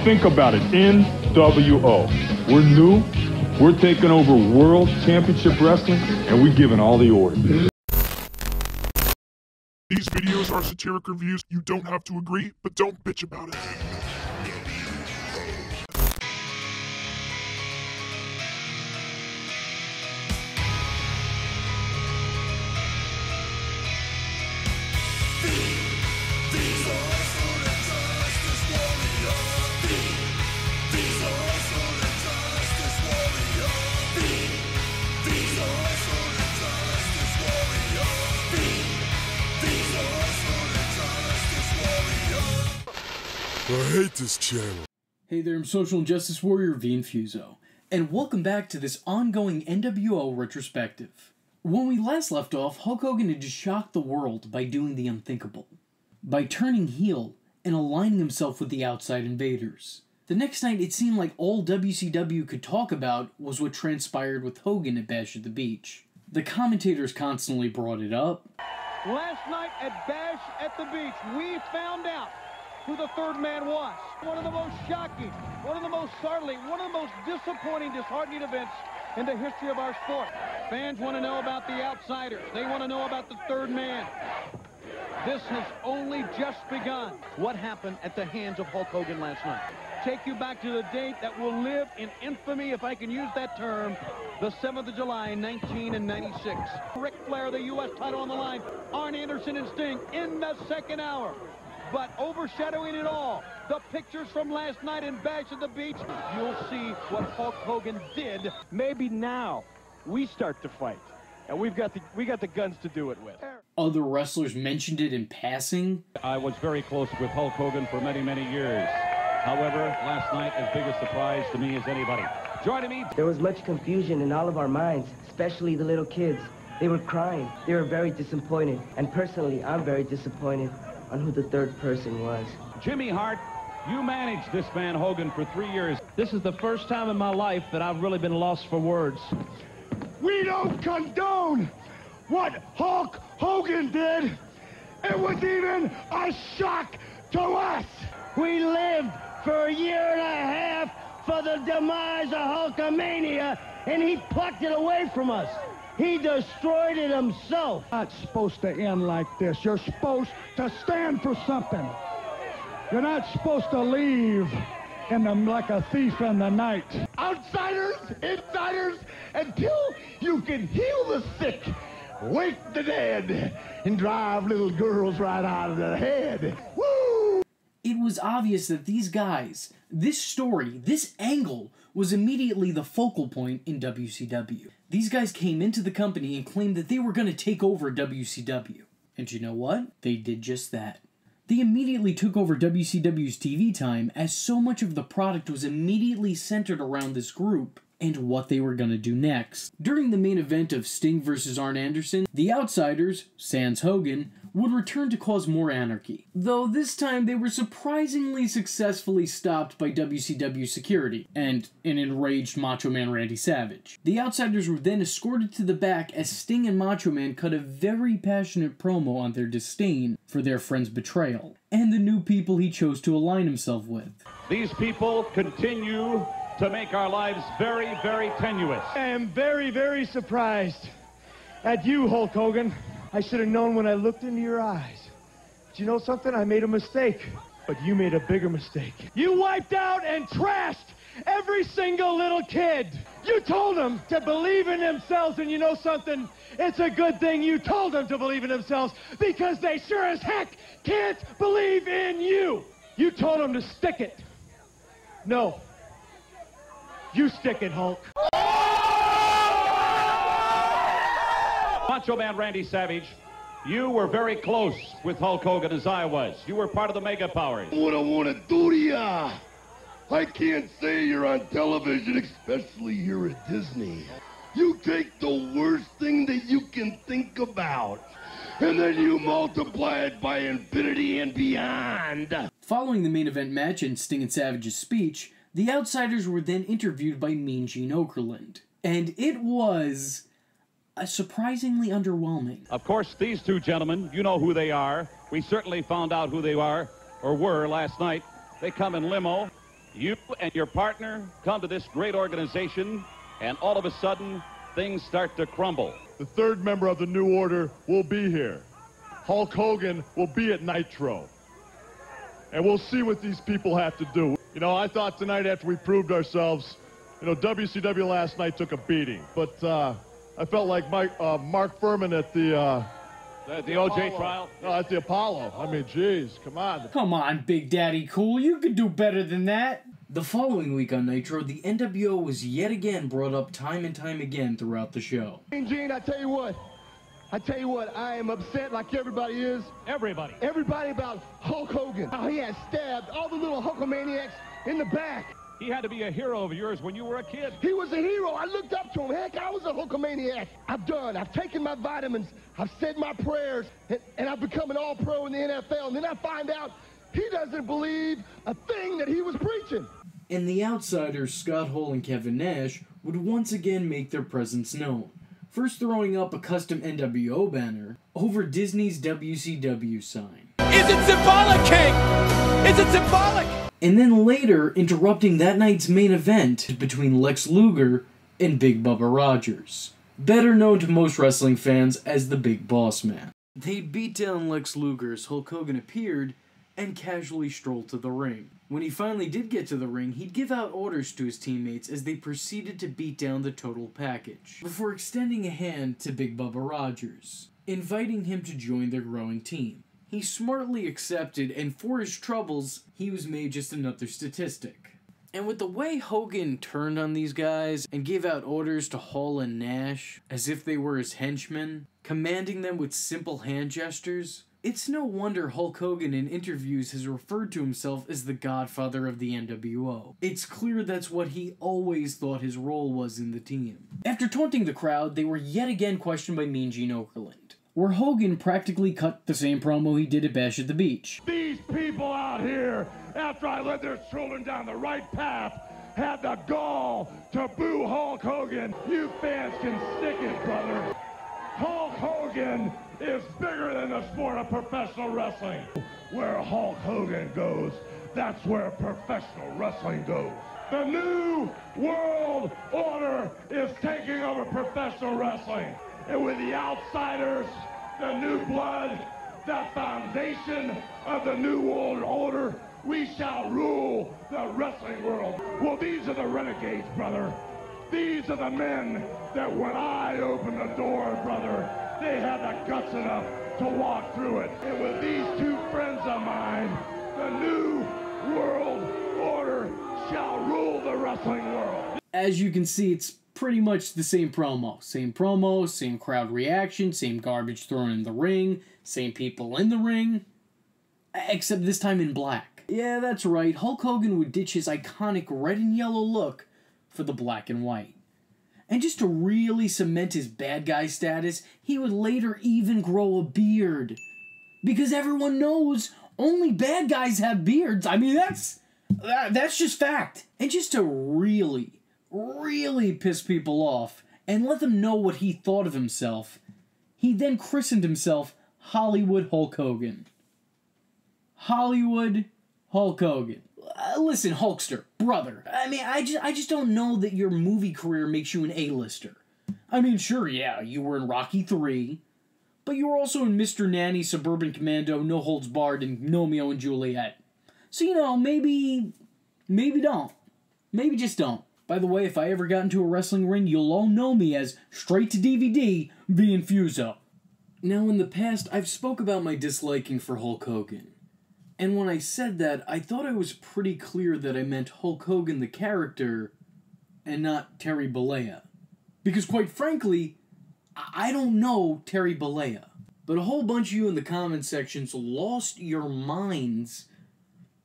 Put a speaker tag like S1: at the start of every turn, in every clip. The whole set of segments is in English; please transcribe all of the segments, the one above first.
S1: think about it. NWO. We're new. We're taking over World Championship Wrestling, and we're giving all the orders.
S2: These videos are satiric reviews. You don't have to agree, but don't bitch about it. I hate this channel.
S3: Hey there, I'm Social Justice Warrior V Infuso, and welcome back to this ongoing NWO retrospective. When we last left off, Hulk Hogan had just shocked the world by doing the unthinkable, by turning heel and aligning himself with the outside invaders. The next night, it seemed like all WCW could talk about was what transpired with Hogan at Bash at the Beach. The commentators constantly brought it up.
S4: Last night at Bash at the Beach, we found out who the third man was. One of the most shocking, one of the most startling, one of the most disappointing, disheartening events in the history of our sport. Fans want to know about the outsiders. They want to know about the third man. This has only just begun. What happened at the hands of Hulk Hogan last night? Take you back to the date that will live in infamy, if I can use that term, the 7th of July, 1996. Ric Flair, the U.S. title on the line. Arn Anderson and Sting in the second hour. But overshadowing it all, the pictures from last night in Bash at the Beach, you'll see what Hulk Hogan did. Maybe now we start to fight, and we got the guns to do it with.
S3: Other wrestlers mentioned it in passing.
S5: I was very close with Hulk Hogan for many, many years. However, last night, as big a surprise to me as anybody. Joining me.
S6: There was much confusion in all of our minds, especially the little kids. They were crying. They were very disappointed. And personally, I'm very disappointed on who the third person was.
S5: Jimmy Hart, you managed this man Hogan for 3 years.
S7: This is the first time in my life that I've really been lost for words.
S8: We don't condone what Hulk Hogan did. It was even a shock to us. We lived for a year and a half for the demise of Hulkamania, and he plucked it away from us. He destroyed it himself. Not supposed to end like this. You're supposed to stand for something. You're not supposed to leave like a thief in the night. Outsiders, insiders, until you can heal the sick, wake the dead, and drive little girls right out of the head. Woo!
S3: It was obvious that these guys, this story, this angle, was immediately the focal point in WCW. These guys came into the company and claimed that they were going to take over WCW. And you know what? They did just that. They immediately took over WCW's TV time, as so much of the product was immediately centered around this group and what they were going to do next. During the main event of Sting vs. Arn Anderson, the Outsiders, sans Hogan, would return to cause more anarchy. Though this time they were surprisingly successfully stopped by WCW security and an enraged Macho Man Randy Savage. The Outsiders were then escorted to the back as Sting and Macho Man cut a very passionate promo on their disdain for their friend's betrayal and the new people he chose to align himself with.
S5: These people continue to make our lives very, very tenuous.
S8: I am very, very surprised at you, Hulk Hogan. I should have known when I looked into your eyes. But you know something? I made a mistake. But you made a bigger mistake. You wiped out and trashed every single little kid. You told them to believe in themselves, and you know something? It's a good thing you told them to believe in themselves, because they sure as heck can't believe in you. You told them to stick it. No. You stick it, Hulk.
S5: Macho Man Randy Savage, you were very close with Hulk Hogan as I was. You were part of the Mega Powers.
S9: What I want to do to ya? I can't say you're on television, especially here at Disney. You take the worst thing that you can think about, and then you multiply it by infinity and beyond.
S3: Following the main event match and Sting and Savage's speech, the Outsiders were then interviewed by Mean Gene Okerlund. And it was surprisingly underwhelming.
S5: Of course, these two gentlemen, you know who they are. We certainly found out who they are, or were, last night. They come in limo. You and your partner come to this great organization, and all of a sudden, things start to crumble.
S10: The third member of the New Order will be here. Hulk Hogan will be at Nitro. And we'll see what these people have to do. You know, I thought tonight after we proved ourselves, you know, WCW last night took a beating. But I felt like Mark Furman at the
S5: OJ trial?
S10: No, at the Apollo. I mean, geez, come on.
S3: Come on, Big Daddy Cool. You could do better than that. The following week on Nitro, the NWO was yet again brought up time and time again throughout the show.
S8: Gene, I tell you what, I am upset like everybody is.
S5: Everybody.
S8: Everybody about Hulk Hogan. How he has stabbed all the little Hulkamaniacs in the back.
S5: He had to be a hero of yours when you were a kid.
S8: He was a hero. I looked up to him. Heck, I was a Hulkamaniac. I've taken my vitamins. I've said my prayers, and I've become an all-pro in the NFL. And then I find out he doesn't believe a thing that he was preaching.
S3: And the outsiders, Scott Hall and Kevin Nash, would once again make their presence known. First throwing up a custom NWO banner over Disney's WCW sign.
S11: Is it symbolic, King? Is it symbolic?
S3: And then later interrupting that night's main event between Lex Luger and Big Bubba Rogers, better known to most wrestling fans as the Big Boss Man. They'd beat down Lex Luger as Hulk Hogan appeared and casually strolled to the ring. When he finally did get to the ring, he'd give out orders to his teammates as they proceeded to beat down the total package, before extending a hand to Big Bubba Rogers, inviting him to join their growing team. He smartly accepted, and for his troubles, he was made just another statistic. And with the way Hogan turned on these guys and gave out orders to Hall and Nash as if they were his henchmen, commanding them with simple hand gestures, it's no wonder Hulk Hogan in interviews has referred to himself as the godfather of the NWO. It's clear that's what he always thought his role was in the team. After taunting the crowd, they were yet again questioned by Mean Gene Okerlund, where Hogan practically cut the same promo he did at Bash at the Beach.
S9: These people out here, after I led their children down the right path, had the gall to boo Hulk Hogan. You fans can stick it, brother. Hulk Hogan is bigger than the sport of professional wrestling. Where Hulk Hogan goes, that's where professional wrestling goes. The new world order is taking over professional wrestling. And with the outsiders, the new blood, the foundation of the new world order, we shall rule the wrestling world. Well, these are the renegades, brother. These are the men that when I open the door, brother, they had the guts enough to walk through it. And with these two friends of mine, the new world order shall rule the wrestling world.
S3: As you can see, it's pretty much the same promo. Same promo, same crowd reaction, same garbage thrown in the ring, same people in the ring, except this time in black. Yeah, that's right, Hulk Hogan would ditch his iconic red and yellow look for the black and white. And just to really cement his bad guy status, he would later even grow a beard. Because everyone knows only bad guys have beards. I mean, that's just fact. And just to really piss people off and let them know what he thought of himself, he then christened himself Hollywood Hulk Hogan. Hollywood Hulk Hogan. Listen, Hulkster, brother, I mean, I just don't know that your movie career makes you an A-lister. I mean, sure, yeah, you were in Rocky 3, but you were also in Mr. Nanny, Suburban Commando, No Holds Barred, and Romeo and Juliet. So, you know, maybe don't. Maybe just don't. By the way, if I ever got into a wrestling ring, you'll all know me as, straight to DVD, the Infuso. Now, in the past, I've spoke about my disliking for Hulk Hogan. And when I said that, I thought I was pretty clear that I meant Hulk Hogan the character, and not Terry Bollea. Because quite frankly, I don't know Terry Bollea. But a whole bunch of you in the comment sections lost your minds,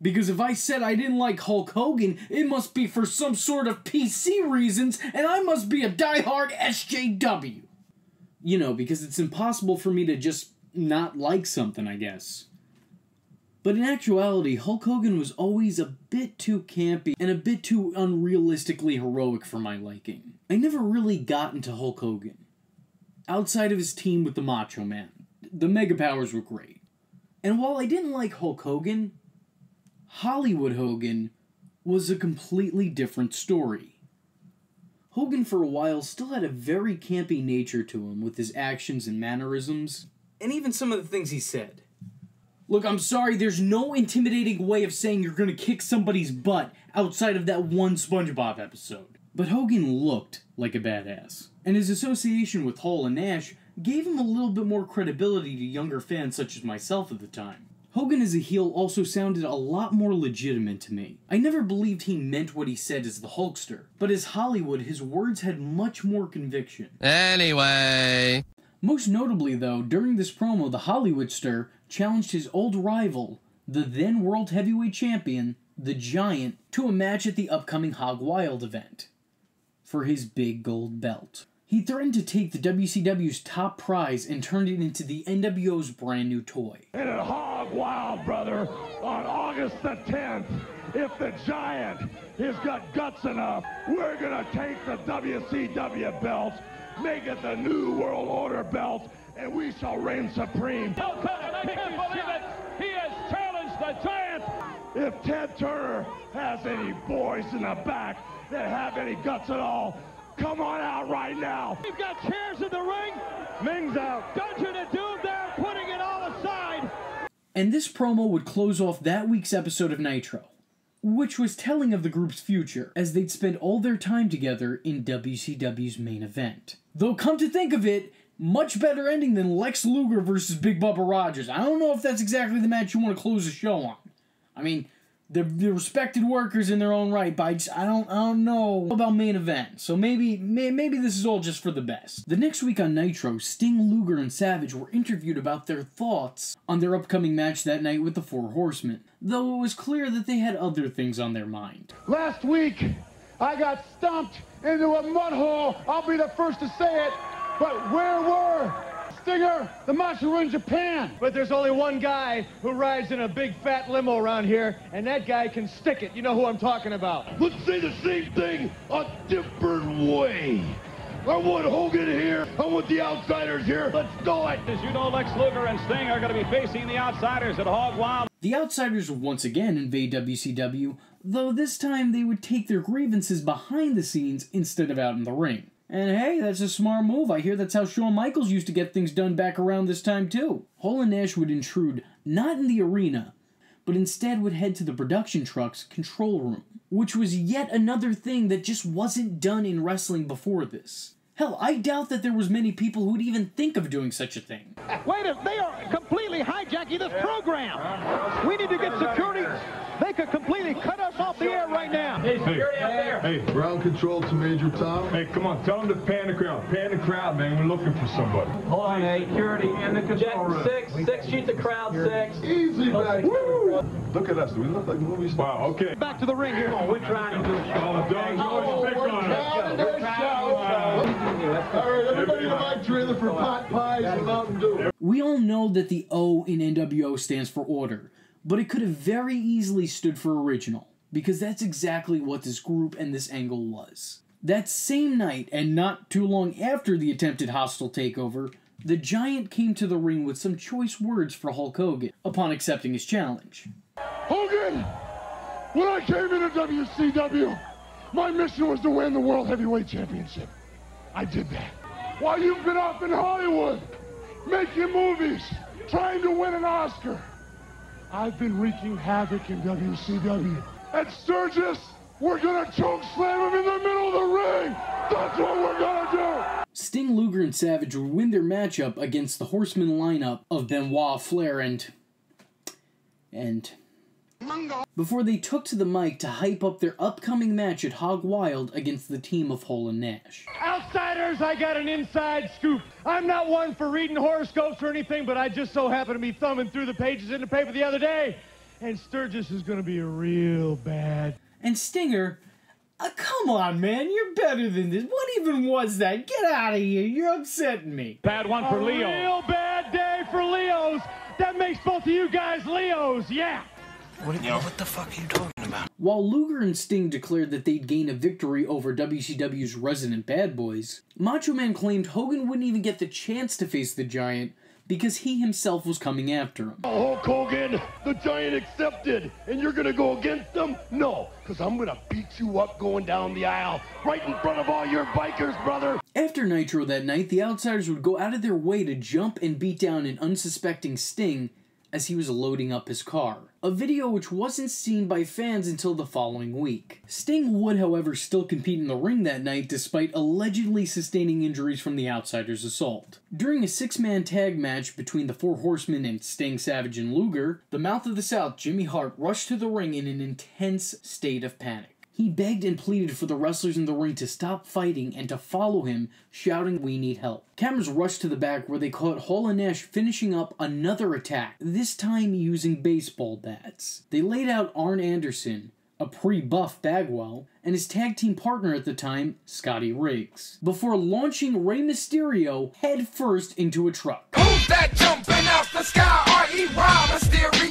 S3: because if I said I didn't like Hulk Hogan, it must be for some sort of PC reasons, and I must be a diehard SJW. You know, because it's impossible for me to just not like something, I guess. But in actuality, Hulk Hogan was always a bit too campy and a bit too unrealistically heroic for my liking. I never really got into Hulk Hogan. Outside of his team with the Macho Man, the Mega Powers were great. And while I didn't like Hulk Hogan, Hollywood Hogan was a completely different story. Hogan for a while still had a very campy nature to him with his actions and mannerisms, and even some of the things he said. Look, I'm sorry, there's no intimidating way of saying you're gonna kick somebody's butt outside of that one SpongeBob episode. But Hogan looked like a badass, and his association with Hall and Nash gave him a little bit more credibility to younger fans such as myself at the time. Hogan as a heel also sounded a lot more legitimate to me. I never believed he meant what he said as the Hulkster, but as Hollywood, his words had much more conviction.
S12: Anyway.
S3: Most notably, though, during this promo, the Hollywoodster challenged his old rival, the then World Heavyweight Champion, the Giant, to a match at the upcoming Hog Wild event for his big gold belt. He threatened to take the WCW's top prize and turned it into the NWO's brand new toy.
S8: And at Hog Wild, brother, on August the 10th, if the Giant has got guts enough, we're going to take the WCW belt, make it the New World Order belt, and we shall reign supreme.
S11: I can't believe it. He has challenged the Giant.
S8: If Ted Turner has any boys in the back that have any guts at all, come on out right now.
S11: We've got chairs in the ring.
S8: Ming's out.
S11: Dungeon of Doom there, putting it all aside.
S3: And this promo would close off that week's episode of Nitro, which was telling of the group's future, as they'd spend all their time together in WCW's main event. Though come to think of it, much better ending than Lex Luger versus Big Bubba Rogers. I don't know if that's exactly the match you want to close the show on. I mean, they're respected workers in their own right, but I don't know about main event. So maybe this is all just for the best. The next week on Nitro, Sting, Luger, and Savage were interviewed about their thoughts on their upcoming match that night with the Four Horsemen, though it was clear that they had other things on their mind.
S8: Last week, I got stumped into a mud hole. I'll be the first to say it, but where were Stinger, the Macho in Japan?
S7: But there's only one guy who rides in a big fat limo around here, and that guy can stick it. You know who I'm talking about.
S9: Let's say the same thing a different way. I want Hogan here. I want the Outsiders here. Let's do it.
S5: As you know, Lex Luger and Sting are going to be facing the Outsiders at Hog Wild.
S3: The Outsiders would once again invade WCW, though this time they would take their grievances behind the scenes instead of out in the ring. And hey, that's a smart move. I hear that's how Shawn Michaels used to get things done back around this time too. Hall and Nash would intrude, not in the arena, but instead would head to the production truck's control room, which was yet another thing that just wasn't done in wrestling before this. Hell, I doubt that there was many people who would even think of doing such a thing.
S4: Wait a minute, they are completely hijacking this program. We need to get security. They could completely cut us off the air right now.
S1: Hey, ground control to Major Tom. Hey, come on, tell them to pan the crowd. Pan the crowd, man. We're looking for somebody.
S7: Hold on, security in the control room. Six, shoot the crowd, six.
S1: Easy, man. Woo! Look at us. Do we look like movie stars? Wow, okay.
S4: Back to the ring here.
S7: We're trying to do a show.
S1: Oh, Doug's always pick on us. All right, everybody in my trailer for pot pies and Mountain Dew.
S3: We all know that the O in NWO stands for order, but it could have very easily stood for original, because that's exactly what this group and this angle was. That same night, and not too long after the attempted hostile takeover, the Giant came to the ring with some choice words for Hulk Hogan upon accepting his challenge.
S8: Hogan, when I came into WCW, my mission was to win the World Heavyweight Championship. I did that. While you've been up in Hollywood, making movies, trying to win an Oscar, I've been wreaking havoc in WCW. At Sturgis, we're gonna choke slam him in the middle of the ring. That's what we're gonna do.
S3: Sting, Luger, and Savage would win their matchup against the Horseman lineup of Benoit, Flair, and before they took to the mic to hype up their upcoming match at Hog Wild against the team of Hall and Nash.
S7: Outsiders, I got an inside scoop. I'm not one for reading horoscopes or anything, but I just so happened to be thumbing through the pages in the paper the other day, and Sturgis is going to be real bad.
S3: And Stinger, come on, man, you're better than this. What even was that? Get out of here. You're upsetting me.
S5: Bad one for Leo.
S7: A real bad day for Leos. That makes both of you guys Leos, yeah.
S12: What the fuck are you talking about?
S3: While Luger and Sting declared that they'd gain a victory over WCW's resident bad boys, Macho Man claimed Hogan wouldn't even get the chance to face the Giant because he himself was coming after him.
S9: Oh, Hulk Hogan, the Giant accepted, and you're gonna go against him? No, because I'm gonna beat you up going down the aisle, right in front of all your bikers, brother.
S3: After Nitro that night, the Outsiders would go out of their way to jump and beat down an unsuspecting Sting as he was loading up his car. A video which wasn't seen by fans until the following week. Sting would, however, still compete in the ring that night despite allegedly sustaining injuries from the Outsiders' assault. During a 6-man tag match between the Four Horsemen and Sting, Savage, and Luger, the Mouth of the South, Jimmy Hart, rushed to the ring in an intense state of panic. He begged and pleaded for the wrestlers in the ring to stop fighting and to follow him, shouting, "We need help." Cameras rushed to the back where they caught Hall and Nash finishing up another attack, this time using baseball bats. They laid out Arn Anderson, a pre-buff Bagwell, and his tag team partner at the time, Scotty Riggs, before launching Rey Mysterio headfirst into a truck.
S11: Who's that jumping out the sky? R.E.Y. Mysterio.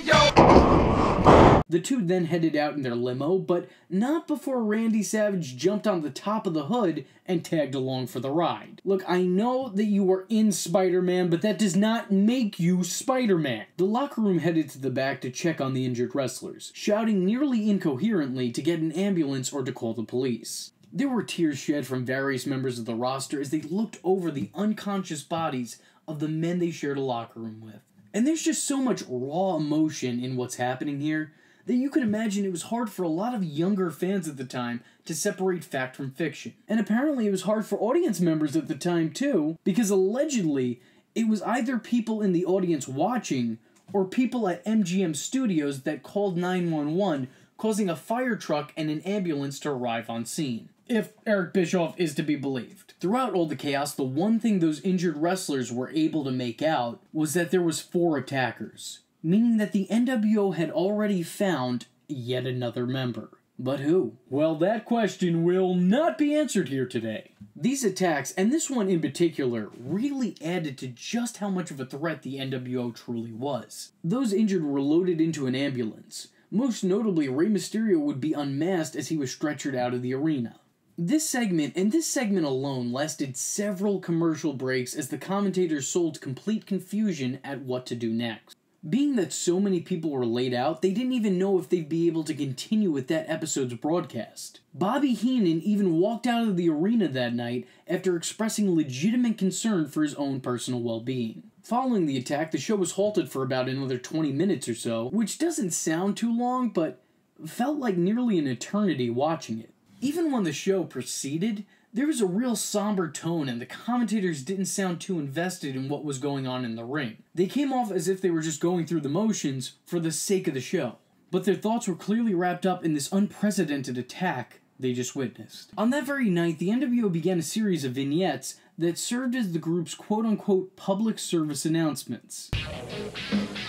S3: The two then headed out in their limo, but not before Randy Savage jumped on the top of the hood and tagged along for the ride. Look, I know that you were in Spider-Man, but that does not make you Spider-Man. The locker room headed to the back to check on the injured wrestlers, shouting nearly incoherently to get an ambulance or to call the police. There were tears shed from various members of the roster as they looked over the unconscious bodies of the men they shared a locker room with. And there's just so much raw emotion in what's happening here that you can imagine it was hard for a lot of younger fans at the time to separate fact from fiction. And apparently it was hard for audience members at the time too, because allegedly it was either people in the audience watching or people at MGM Studios that called 911, causing a fire truck and an ambulance to arrive on scene, if Eric Bischoff is to be believed. Throughout all the chaos, the one thing those injured wrestlers were able to make out was that there was 4 attackers, meaning that the NWO had already found yet another member. But who? Well, that question will not be answered here today. These attacks, and this one in particular, really added to just how much of a threat the NWO truly was. Those injured were loaded into an ambulance. Most notably, Rey Mysterio would be unmasked as he was stretchered out of the arena. This segment alone, lasted several commercial breaks as the commentators sold complete confusion at what to do next. Being that so many people were laid out, they didn't even know if they'd be able to continue with that episode's broadcast. Bobby Heenan even walked out of the arena that night after expressing legitimate concern for his own personal well-being. Following the attack, the show was halted for about another 20 minutes or so, which doesn't sound too long, but felt like nearly an eternity watching it. Even when the show proceeded, there was a real somber tone and the commentators didn't sound too invested in what was going on in the ring. They came off as if they were just going through the motions for the sake of the show, but their thoughts were clearly wrapped up in this unprecedented attack they just witnessed. On that very night, the NWO began a series of vignettes that served as the group's quote-unquote public service announcements.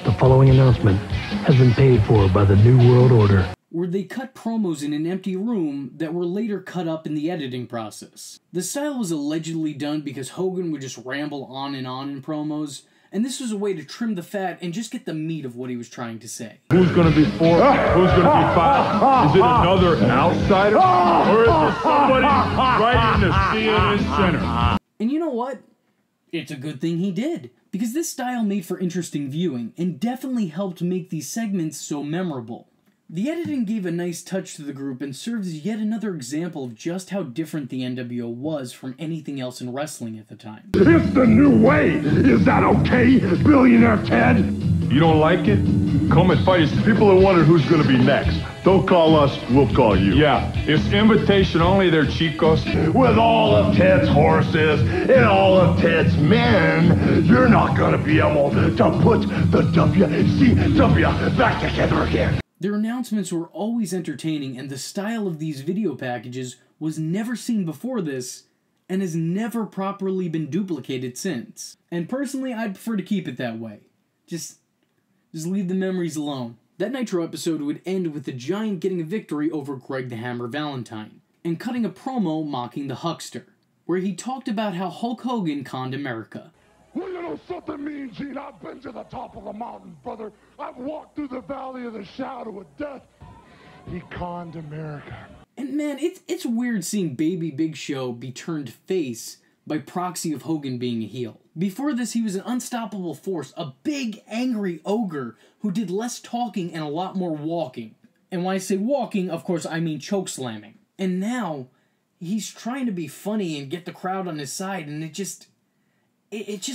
S13: The following announcement has been paid for by the New World Order.
S3: Where they cut promos in an empty room that were later cut up in the editing process. The style was allegedly done because Hogan would just ramble on in promos, and this was a way to trim the fat and just get the meat of what he was trying to say.
S1: Who's going to be 4? Who's going to be 5? Is it another outsider? Or is it somebody right in the CNN center?
S3: And you know what? It's a good thing he did, because this style made for interesting viewing and definitely helped make these segments so memorable. The editing gave a nice touch to the group and serves as yet another example of just how different the NWO was from anything else in wrestling at the time.
S9: It's the new way! Is that okay, Billionaire Ted?
S1: You don't like it? Come and fight us.
S10: People are wondering who's going to be next. Don't call us, we'll call you.
S1: Yeah, it's invitation only there, chicos.
S9: With all of Ted's horses and all of Ted's men, you're not going to be able to put the WCW back together again.
S3: Their announcements were always entertaining, and the style of these video packages was never seen before this, and has never properly been duplicated since. And personally, I'd prefer to keep it that way. Just leave the memories alone. That Nitro episode would end with the Giant getting a victory over Greg the Hammer Valentine, and cutting a promo mocking the Huckster, where he talked about how Hulk Hogan conned America.
S8: Well, you know something, Mean Gene? I've been to the top of the mountain, brother. I've walked through the valley of the shadow of death. He conned America.
S3: And man, it's weird seeing Baby Big Show be turned face by proxy of Hogan being a heel. Before this, he was an unstoppable force, a big, angry ogre who did less talking and a lot more walking. And when I say walking, of course, I mean choke slamming. And now, he's trying to be funny and get the crowd on his side, and it just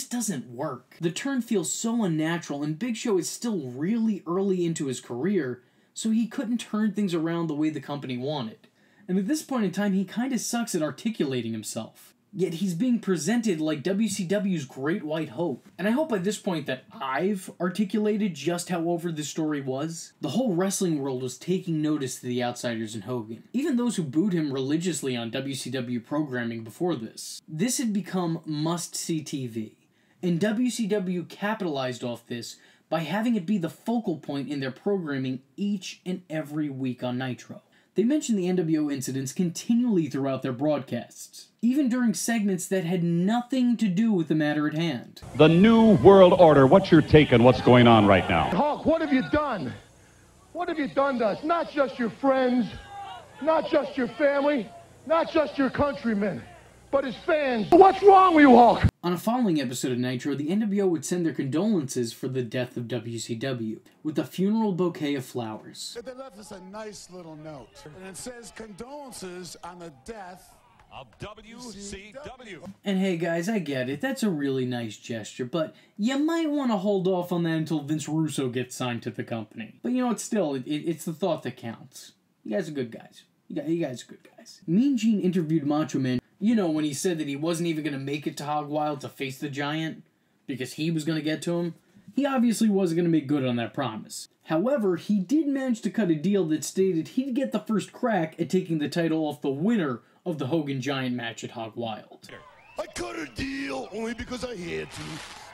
S3: doesn't work. The turn feels so unnatural, and Big Show is still really early into his career, so he couldn't turn things around the way the company wanted. And at this point in time, he kinda sucks at articulating himself. Yet he's being presented like WCW's Great White Hope. And I hope by this point that I've articulated just how over this story was. The whole wrestling world was taking notice to the outsiders in Hogan. Even those who booed him religiously on WCW programming before this. This had become must-see TV. And WCW capitalized off this by having it be the focal point in their programming each and every week on Nitro. They mentioned the NWO incidents continually throughout their broadcasts, even during segments that had nothing to do with the matter at hand.
S5: The New World Order, what's your take on what's going on right now?
S8: Hulk, what have you done? What have you done to us? Not just your friends, not just your family, not just your countrymen, but his fans. What's wrong with you, Hulk?
S3: On a following episode of Nitro, the NWO would send their condolences for the death of WCW, with a funeral bouquet of flowers.
S14: They left us a nice little note, and it says condolences on the death of WCW.
S3: And hey guys, I get it, that's a really nice gesture, but you might want to hold off on that until Vince Russo gets signed to the company. But you know, it's the thought that counts. You guys are good guys. You guys are good guys. Mean Gene interviewed Macho Man, you know, when he said that he wasn't even going to make it to Hog Wild to face the Giant, because he was going to get to him. He obviously wasn't going to make good on that promise. However, he did manage to cut a deal that stated he'd get the first crack at taking the title off the winner of the Hogan Giant match at Hog Wild.
S9: I cut a deal only because I had to.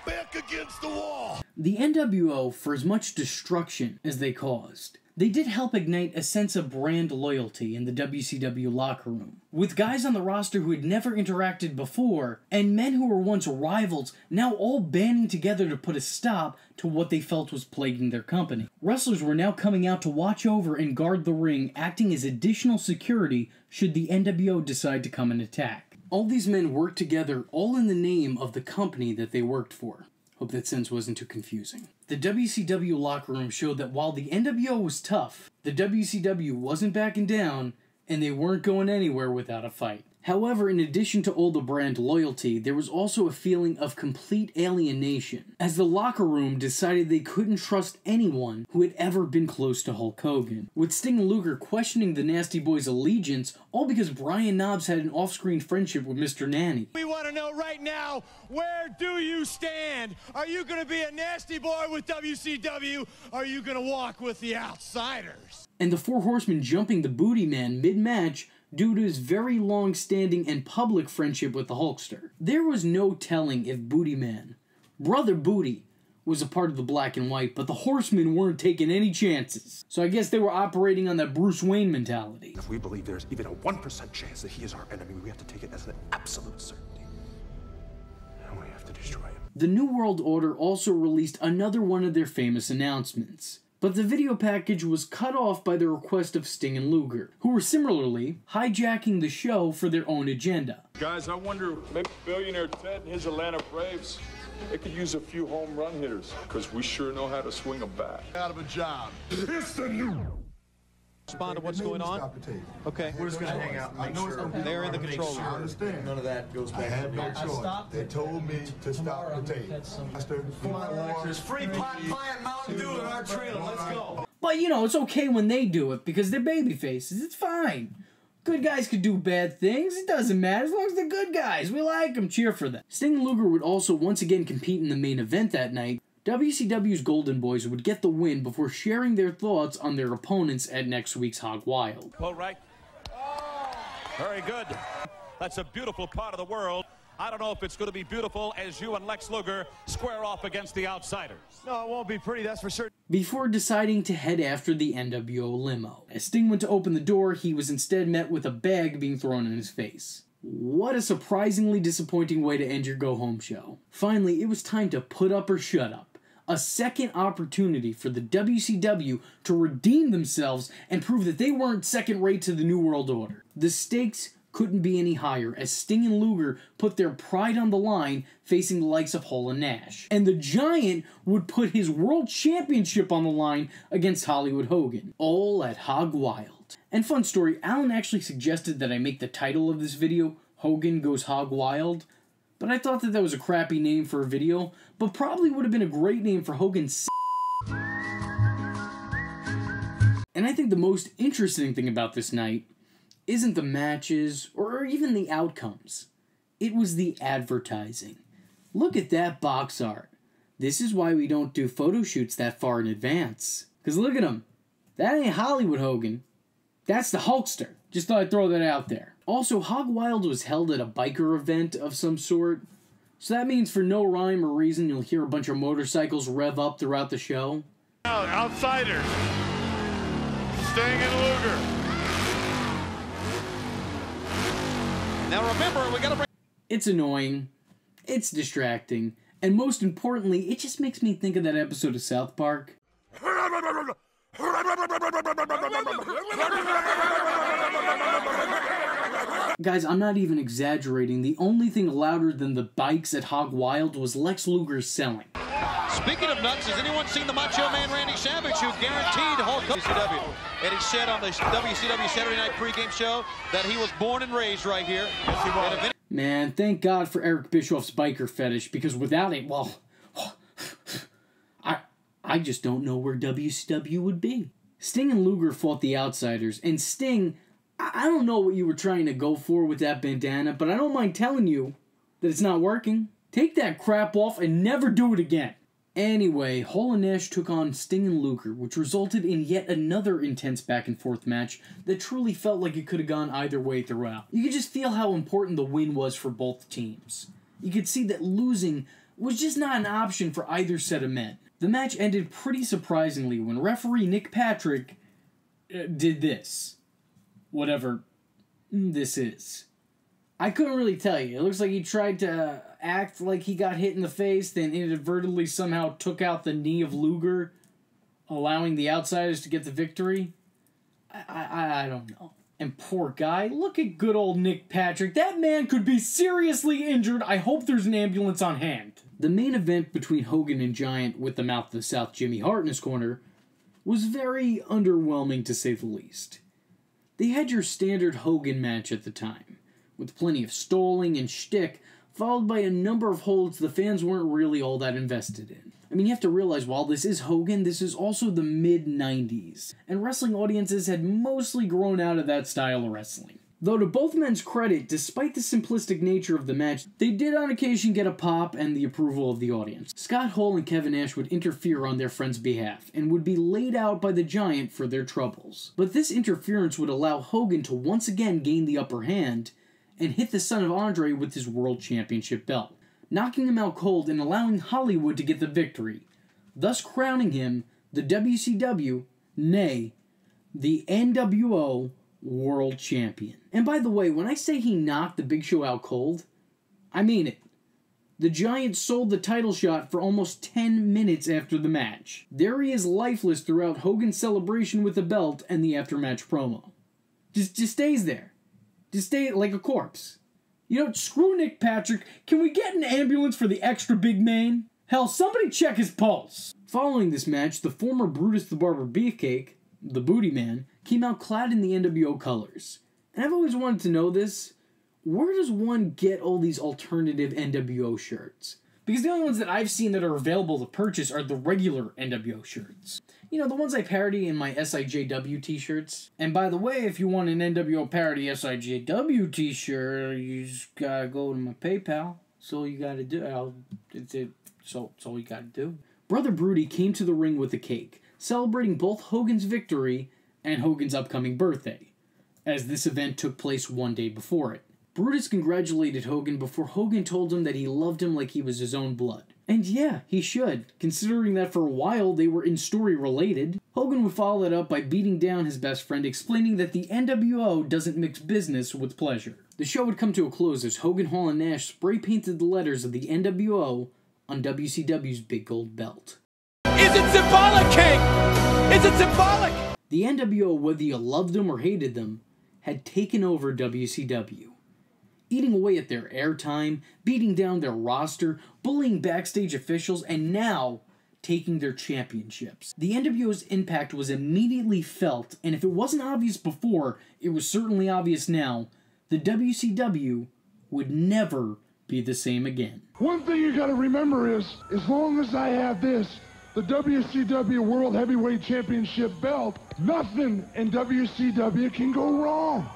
S9: Back against the wall.
S3: The NWO, for as much destruction as they caused, they did help ignite a sense of brand loyalty in the WCW locker room. With guys on the roster who had never interacted before, and men who were once rivals now all banding together to put a stop to what they felt was plaguing their company. Wrestlers were now coming out to watch over and guard the ring, acting as additional security should the NWO decide to come and attack. All these men worked together, all in the name of the company that they worked for. Hope that sentence wasn't too confusing. The WCW locker room showed that while the NWO was tough, the WCW wasn't backing down, and they weren't going anywhere without a fight. However, in addition to all the brand loyalty, there was also a feeling of complete alienation, as the locker room decided they couldn't trust anyone who had ever been close to Hulk Hogan, with Sting and Luger questioning the Nasty Boys' allegiance, all because Brian Knobbs had an off-screen friendship with Mr. Nanny.
S7: We want to know right now, where do you stand? Are you going to be a nasty boy with WCW, or are you going to walk with the outsiders?
S3: And the Four Horsemen jumping the Booty Man mid-match due to his very long-standing and public friendship with the Hulkster. There was no telling if Booty Man, Brother Booty, was a part of the Black and White, but the Horsemen weren't taking any chances. So I guess they were operating on that Bruce Wayne mentality.
S15: If we believe there's even a 1% chance that he is our enemy, we have to take it as an absolute certainty. And we have to destroy him.
S3: The New World Order also released another one of their famous announcements. But the video package was cut off by the request of Sting and Luger, who were similarly hijacking the show for their own agenda.
S1: Guys, I wonder, maybe billionaire Ted and his Atlanta Braves, they could use a few home run hitters, because we sure know how to swing a bat.
S14: Out of a job.
S9: It's the new.
S16: Respond to what's going on? Okay.
S17: We're just going to hang out and make sure.
S16: They're in the control room.
S17: I understand. None of that goes back. I had no choice. They told me to stop the tape.
S14: There's free pot pie and Mountain Dew in our trailer. Let's go.
S3: But, you know, it's okay when they do it, because they're baby faces. It's fine. Good guys could do bad things. It doesn't matter as long as they're good guys. We like them. Cheer for them. Sting and Luger would also once again compete in the main event that night. WCW's Golden Boys would get the win before sharing their thoughts on their opponents at next week's Hog Wild.
S5: All right. Very good. That's a beautiful part of the world. I don't know if it's going to be beautiful as you and Lex Luger square off against the outsiders.
S7: No, it won't be pretty, that's for sure.
S3: Before deciding to head after the NWO limo. As Sting went to open the door, he was instead met with a bag being thrown in his face. What a surprisingly disappointing way to end your go-home show. Finally, it was time to put up or shut up. A second opportunity for the WCW to redeem themselves and prove that they weren't second-rate to the New World Order. The stakes couldn't be any higher, as Sting and Luger put their pride on the line facing the likes of Hall and Nash. And the Giant would put his World Championship on the line against Hollywood Hogan, all at Hog Wild. And fun story, Alan actually suggested that I make the title of this video Hogan Goes Hog Wild, but I thought that was a crappy name for a video, but probably would have been a great name for Hogan's. And I think the most interesting thing about this night isn't the matches or even the outcomes. It was the advertising. Look at that box art. This is why we don't do photo shoots that far in advance. Because look at him. That ain't Hollywood Hogan. That's the Hulkster. Just thought I'd throw that out there. Also, Hog Wild was held at a biker event of some sort. So that means for no rhyme or reason, you'll hear a bunch of motorcycles rev up throughout the show.
S10: Outsiders. Sting and Luger.
S16: Now remember, we gotta bring...
S3: It's annoying. It's distracting. And most importantly, it just makes me think of that episode of South Park. Guys, I'm not even exaggerating. The only thing louder than the bikes at Hog Wild was Lex Luger's selling.
S16: Speaking of nuts, has anyone seen the Macho Man Randy Savage, who guaranteed Hulk Hogan WCW? And he said on the WCW Saturday Night pregame show that he was born and raised right here. Yes, he was.
S3: Man, thank God for Eric Bischoff's biker fetish, because without it, well, I just don't know where WCW would be. Sting and Luger fought the Outsiders, and Sting, I don't know what you were trying to go for with that bandana, but I don't mind telling you that it's not working. Take that crap off and never do it again. Anyway, Hall and Nash took on Sting and Luger, which resulted in yet another intense back-and-forth match that truly felt like it could have gone either way throughout. You could just feel how important the win was for both teams. You could see that losing was just not an option for either set of men. The match ended pretty surprisingly when referee Nick Patrick did this. Whatever this is. I couldn't really tell you. It looks like he tried to act like he got hit in the face, then inadvertently somehow took out the knee of Luger, allowing the Outsiders to get the victory. I don't know. And poor guy, look at good old Nick Patrick. That man could be seriously injured. I hope there's an ambulance on hand. The main event between Hogan and Giant with the Mouth of the South Jimmy Hart in his corner was very underwhelming to say the least. They had your standard Hogan match at the time, with plenty of stalling and shtick, followed by a number of holds the fans weren't really all that invested in. I mean, you have to realize, while this is Hogan, this is also the mid-90s, and wrestling audiences had mostly grown out of that style of wrestling. Though to both men's credit, despite the simplistic nature of the match, they did on occasion get a pop and the approval of the audience. Scott Hall and Kevin Nash would interfere on their friend's behalf, and would be laid out by the Giant for their troubles. But this interference would allow Hogan to once again gain the upper hand, and hit the son of Andre with his World Championship belt, knocking him out cold and allowing Hollywood to get the victory, thus crowning him the WCW, nay, the NWO World Champion. And by the way, when I say he knocked the Big Show out cold, I mean it. The Giant sold the title shot for almost 10 minutes after the match. There he is lifeless throughout Hogan's celebration with the belt and the after-match promo. Just stays there. Just stay like a corpse. You know, screw Nick Patrick. Can we get an ambulance for the extra big man? Hell, somebody check his pulse. Following this match, the former Brutus the Barber Beefcake, the Booty Man, came out clad in the NWO colors. And I've always wanted to know this. Where does one get all these alternative NWO shirts? Because the only ones that I've seen that are available to purchase are the regular NWO shirts. You know, the ones I parody in my SIJW t-shirts. And by the way, if you want an NWO parody SIJW t-shirt, you just gotta go to my PayPal. That's all you gotta do. That's all you gotta do. Brother Broody came to the ring with a cake, celebrating both Hogan's victory and Hogan's upcoming birthday, as this event took place one day before it. Brutus congratulated Hogan before Hogan told him that he loved him like he was his own blood. And yeah, he should, considering that for a while they were in-story related. Hogan would follow that up by beating down his best friend, explaining that the NWO doesn't mix business with pleasure. The show would come to a close as Hogan, Hall, and Nash spray-painted the letters of the NWO on WCW's big gold belt.
S11: Is it symbolic, King? Is it symbolic?
S3: The NWO, whether you loved them or hated them, had taken over WCW, eating away at their airtime, beating down their roster, bullying backstage officials, and now taking their championships. The NWO's impact was immediately felt, and if it wasn't obvious before, it was certainly obvious now. The WCW would never be the same again.
S8: One thing you gotta remember is, as long as I have this, the WCW World Heavyweight Championship belt, nothing in WCW can go wrong.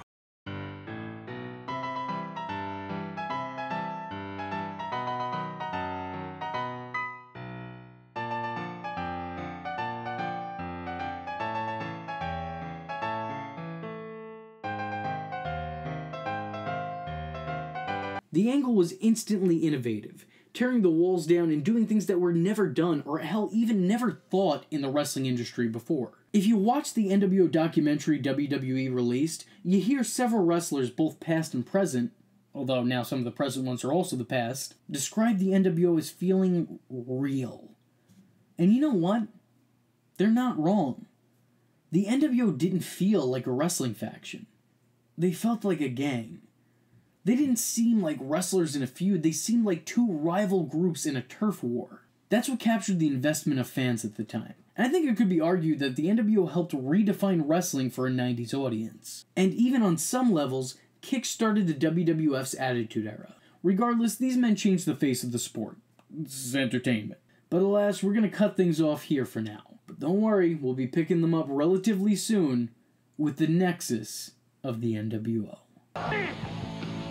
S3: The angle was instantly innovative, tearing the walls down and doing things that were never done or hell even never thought in the wrestling industry before. If you watch the NWO documentary WWE released, you hear several wrestlers, both past and present, although now some of the present ones are also the past, describe the NWO as feeling real. And you know what? They're not wrong. The NWO didn't feel like a wrestling faction. They felt like a gang. They didn't seem like wrestlers in a feud, they seemed like two rival groups in a turf war. That's what captured the investment of fans at the time. And I think it could be argued that the NWO helped redefine wrestling for a 90s audience. And even on some levels, kick-started the WWF's Attitude Era. Regardless, these men changed the face of the sport. It's entertainment. But alas, we're going to cut things off here for now. But don't worry, we'll be picking them up relatively soon with the Nexus of the NWO.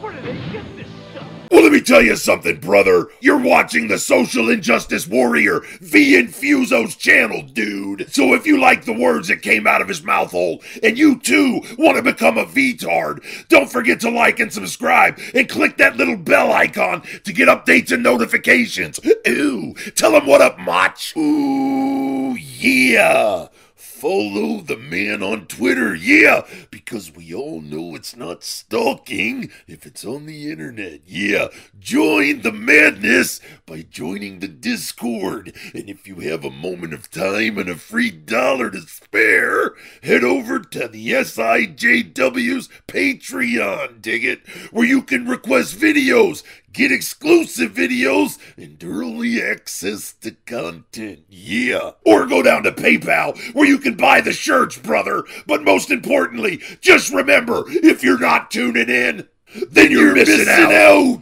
S11: Where did they get this stuff?
S9: Well, let me tell you something, brother. You're watching the Social Injustice Warrior, V Infuso's channel, dude. So if you like the words that came out of his mouth hole, and you too want to become a V-tard, don't forget to like and subscribe, and click that little bell icon to get updates and notifications. Ooh, tell him what up, Mach. Ooh, yeah. Follow the man on Twitter, yeah, because we all know it's not stalking if it's on the internet, yeah. Join the madness by joining the Discord, and if you have a moment of time and a free $1 to spare, head over to the SIJW's Patreon, dig it, where you can request videos, get exclusive videos, and early access to content, yeah. Or go down to PayPal, where you can buy the shirts, brother. But most importantly, just remember, if you're not tuning in, then you're missing out.